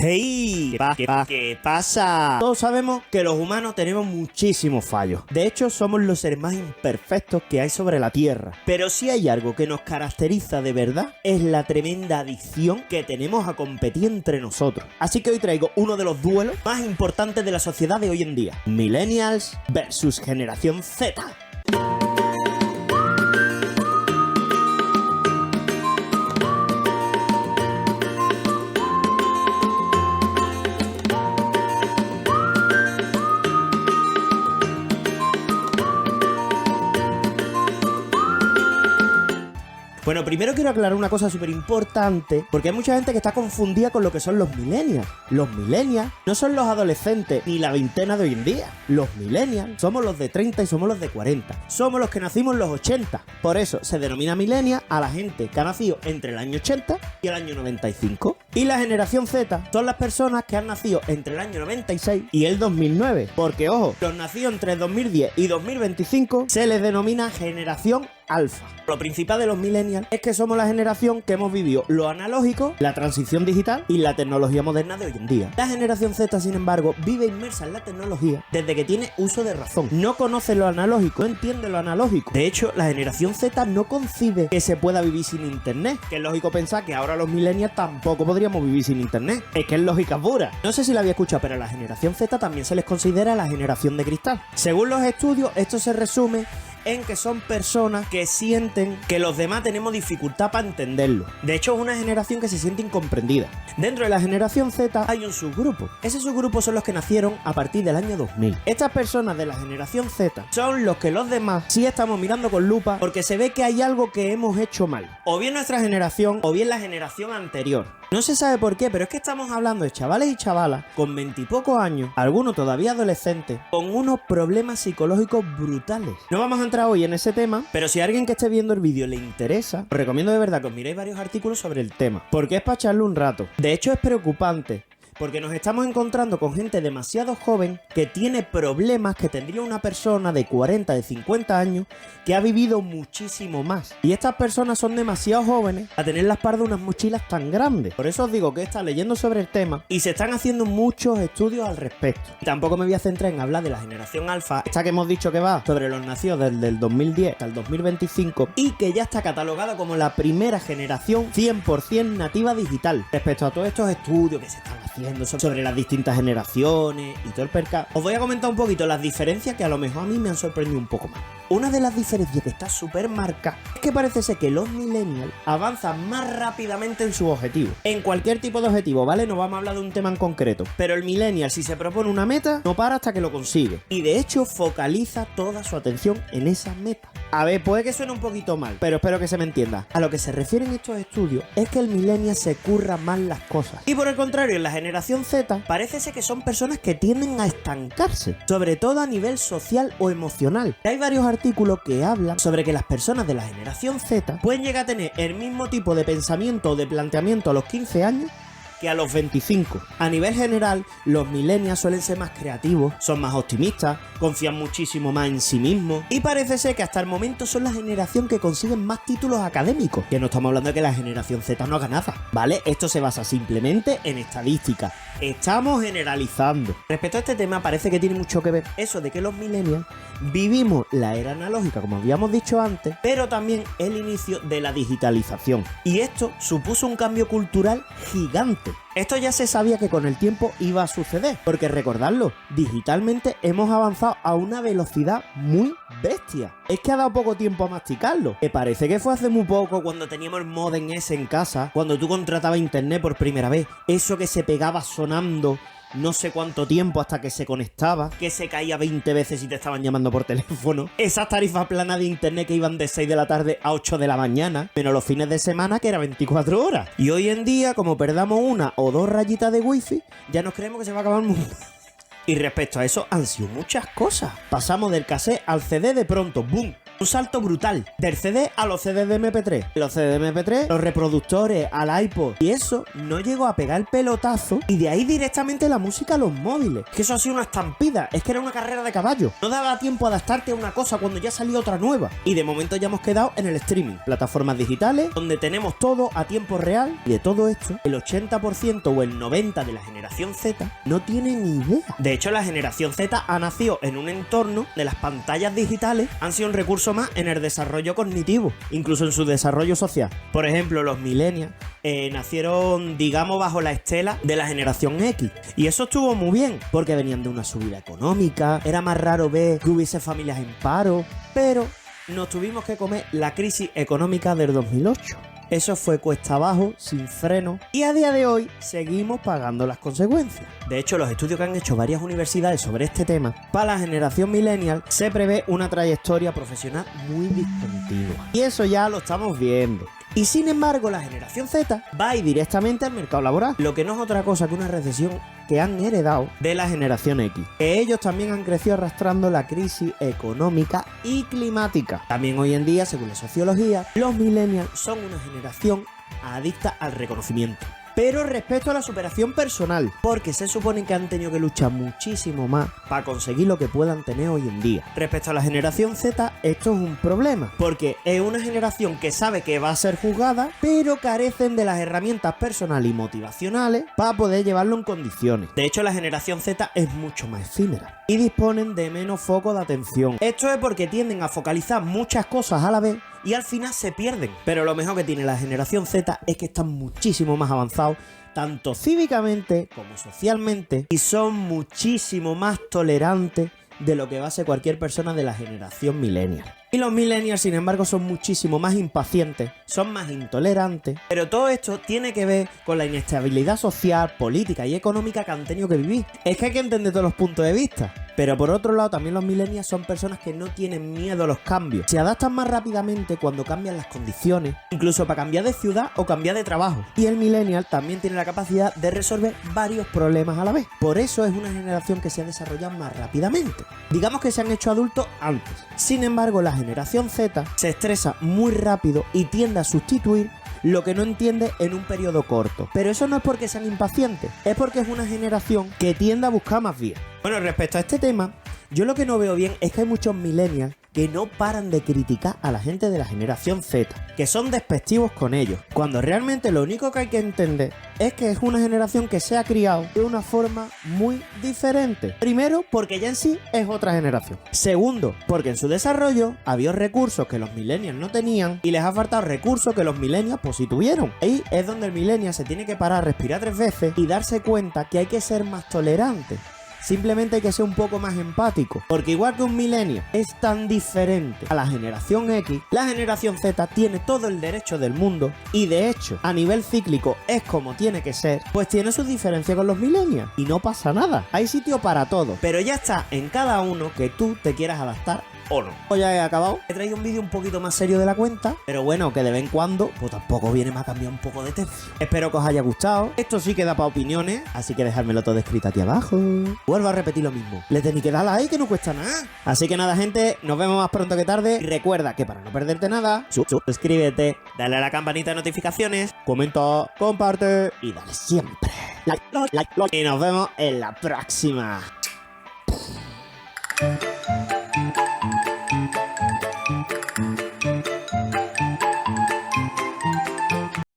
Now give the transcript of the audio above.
¡Hey! ¿Qué pasa? Todos sabemos que los humanos tenemos muchísimos fallos. De hecho, somos los seres más imperfectos que hay sobre la Tierra. Pero si hay algo que nos caracteriza de verdad, es la tremenda adicción que tenemos a competir entre nosotros. Así que hoy traigo uno de los duelos más importantes de la sociedad de hoy en día. Millennials versus Generación Z. Bueno, primero quiero aclarar una cosa súper importante, porque hay mucha gente que está confundida con lo que son los millennials. Los millennials no son los adolescentes ni la veintena de hoy en día. Los millennials somos los de 30 y somos los de 40. Somos los que nacimos en los 80. Por eso se denomina millennial a la gente que ha nacido entre el año 80 y el año 95. Y la generación Z son las personas que han nacido entre el año 96 y el 2009. Porque, ojo, los nacidos entre 2010 y 2025 se les denomina generación alfa. Lo principal de los millennials es que somos la generación que hemos vivido lo analógico, la transición digital y la tecnología moderna de hoy en día. La generación Z, sin embargo, vive inmersa en la tecnología desde que tiene uso de razón. No conoce lo analógico, no entiende lo analógico. De hecho, la generación Z no concibe que se pueda vivir sin internet, que es lógico pensar que ahora los millennials tampoco podríamos vivir sin internet. Es que es lógica pura. No sé si la había escuchado, pero a la generación Z también se les considera la generación de cristal. Según los estudios, esto se resume en que son personas que sienten que los demás tenemos dificultad para entenderlo. De hecho, es una generación que se siente incomprendida. Dentro de la generación Z hay un subgrupo. Ese subgrupo son los que nacieron a partir del año 2000. Estas personas de la generación Z son los que los demás sí estamos mirando con lupa porque se ve que hay algo que hemos hecho mal. O bien nuestra generación o bien la generación anterior. No se sabe por qué, pero es que estamos hablando de chavales y chavalas con 20 y pocos años, algunos todavía adolescentes, con unos problemas psicológicos brutales. No vamos a entrar hoy en ese tema, pero si a alguien que esté viendo el vídeo le interesa, os recomiendo de verdad que os miréis varios artículos sobre el tema, porque es para echarle un rato. De hecho, es preocupante, porque nos estamos encontrando con gente demasiado joven que tiene problemas que tendría una persona de 40, de 50 años que ha vivido muchísimo más. Y estas personas son demasiado jóvenes a tener la espalda unas mochilas tan grandes. Por eso os digo que he estado leyendo sobre el tema y se están haciendo muchos estudios al respecto. Y tampoco me voy a centrar en hablar de la generación alfa, esta que hemos dicho que va sobre los nacidos desde el 2010 hasta el 2025 y que ya está catalogada como la primera generación 100% nativa digital. Respecto a todos estos estudios que se están haciendo sobre las distintas generaciones y todo el percal, os voy a comentar un poquito las diferencias que a lo mejor a mí me han sorprendido un poco más. Una de las diferencias que está súper marcada es que parece ser que los millennials avanzan más rápidamente en sus objetivos. En cualquier tipo de objetivo, ¿vale? No vamos a hablar de un tema en concreto. Pero el millennial, si se propone una meta, no para hasta que lo consigue. Y de hecho, focaliza toda su atención en esa meta. A ver, puede que suene un poquito mal, pero espero que se me entienda. A lo que se refieren estos estudios es que el millennial se curra más las cosas. Y por el contrario, en la generación Z, parece ser que son personas que tienden a estancarse, sobre todo a nivel social o emocional. Hay varios artículos que hablan sobre que las personas de la generación Z pueden llegar a tener el mismo tipo de pensamiento o de planteamiento a los 15 años que a los 25. A nivel general, los millennials suelen ser más creativos, son más optimistas, confían muchísimo más en sí mismos y parece ser que hasta el momento son la generación que consiguen más títulos académicos. Que no estamos hablando de que la generación Z no haga nada, ¿vale? Esto se basa simplemente en estadística. Estamos generalizando. Respecto a este tema, parece que tiene mucho que ver eso de que los millennials vivimos la era analógica, como habíamos dicho antes, pero también el inicio de la digitalización. Y esto supuso un cambio cultural gigante. Esto ya se sabía que con el tiempo iba a suceder, porque recordadlo, digitalmente hemos avanzado a una velocidad muy bestia. Es que ha dado poco tiempo a masticarlo. Me parece que fue hace muy poco cuando teníamos el modem ese en casa, cuando tú contratabas internet por primera vez, eso que se pegaba sonando no sé cuánto tiempo hasta que se conectaba, que se caía 20 veces y te estaban llamando por teléfono, esas tarifas planas de internet que iban de 6 de la tarde a 8 de la mañana, menos los fines de semana que era 24 horas. Y hoy en día, como perdamos una o dos rayitas de wifi, ya nos creemos que se va a acabar el mundo. Y respecto a eso, han sido muchas cosas. Pasamos del cassette al CD de pronto, ¡boom! Un salto brutal. Del CD a los CDs de MP3. Los CDs de MP3, los reproductores, al iPod. Y eso no llegó a pegar el pelotazo. Y de ahí directamente la música a los móviles. Que eso ha sido una estampida. Es que era una carrera de caballo. No daba tiempo a adaptarte a una cosa cuando ya salía otra nueva. Y de momento ya hemos quedado en el streaming. Plataformas digitales, donde tenemos todo a tiempo real. Y de todo esto, el 80% o el 90% de la generación Z no tiene ni idea. De hecho, la generación Z ha nacido en un entorno de las pantallas digitales. Han sido un recurso más en el desarrollo cognitivo, incluso en su desarrollo social. Por ejemplo, los millennials nacieron, digamos, bajo la estela de la generación X. Y eso estuvo muy bien, porque venían de una subida económica, era más raro ver que hubiese familias en paro, pero nos tuvimos que comer la crisis económica del 2008. Eso fue cuesta abajo, sin freno, y a día de hoy seguimos pagando las consecuencias. De hecho, los estudios que han hecho varias universidades sobre este tema, para la generación millennial se prevé una trayectoria profesional muy discontinua. Y eso ya lo estamos viendo. Y sin embargo, la generación Z va a ir directamente al mercado laboral, lo que no es otra cosa que una recesión que han heredado de la generación X. Que ellos también han crecido arrastrando la crisis económica y climática. También hoy en día, según la sociología, los millennials son una generación adicta al reconocimiento. Pero respecto a la superación personal, porque se supone que han tenido que luchar muchísimo más para conseguir lo que puedan tener hoy en día. Respecto a la generación Z, esto es un problema, porque es una generación que sabe que va a ser juzgada, pero carecen de las herramientas personales y motivacionales para poder llevarlo en condiciones. De hecho, la generación Z es mucho más efímera y disponen de menos foco de atención. Esto es porque tienden a focalizar muchas cosas a la vez y al final se pierden. Pero lo mejor que tiene la generación Z es que están muchísimo más avanzados, tanto cívicamente como socialmente, y son muchísimo más tolerantes de lo que va a ser cualquier persona de la generación millennial. Y los millennials, sin embargo, son muchísimo más impacientes, son más intolerantes, pero todo esto tiene que ver con la inestabilidad social, política y económica que han tenido que vivir. Es que hay que entender todos los puntos de vista. Pero por otro lado, también los millennials son personas que no tienen miedo a los cambios. Se adaptan más rápidamente cuando cambian las condiciones, incluso para cambiar de ciudad o cambiar de trabajo. Y el millennial también tiene la capacidad de resolver varios problemas a la vez. Por eso es una generación que se ha desarrollado más rápidamente. Digamos que se han hecho adultos antes. Sin embargo, la generación Z se estresa muy rápido y tiende a sustituir lo que no entiende en un periodo corto. Pero eso no es porque sean impacientes, es porque es una generación que tiende a buscar más vías. Bueno, respecto a este tema, yo lo que no veo bien es que hay muchos millennials que no paran de criticar a la gente de la generación Z, que son despectivos con ellos, cuando realmente lo único que hay que entender es que es una generación que se ha criado de una forma muy diferente. Primero, porque ya en sí es otra generación. Segundo, porque en su desarrollo había recursos que los millennials no tenían y les ha faltado recursos que los millennials pues sí tuvieron. Ahí es donde el millennial se tiene que parar, respirar 3 veces y darse cuenta que hay que ser más tolerante. Simplemente hay que ser un poco más empático, porque igual que un millennial es tan diferente a la generación X, la generación Z tiene todo el derecho del mundo y de hecho a nivel cíclico es como tiene que ser, pues tiene sus diferencias con los millennials y no pasa nada, hay sitio para todo, pero ya está en cada uno que tú te quieras adaptar o no. Pues ya he acabado. He traído un vídeo un poquito más serio de la cuenta, pero bueno, que de vez en cuando pues tampoco viene más a cambiar un poco de tercio. Espero que os haya gustado. Esto sí queda para opiniones, así que dejármelo todo escrito aquí abajo. Vuelvo a repetir lo mismo, le tenéis que dar like, que no cuesta nada. Así que nada, gente, nos vemos más pronto que tarde. Y recuerda que para no perderte nada, suscríbete, dale a la campanita de notificaciones, comenta, comparte y dale siempre like. Y nos vemos en la próxima.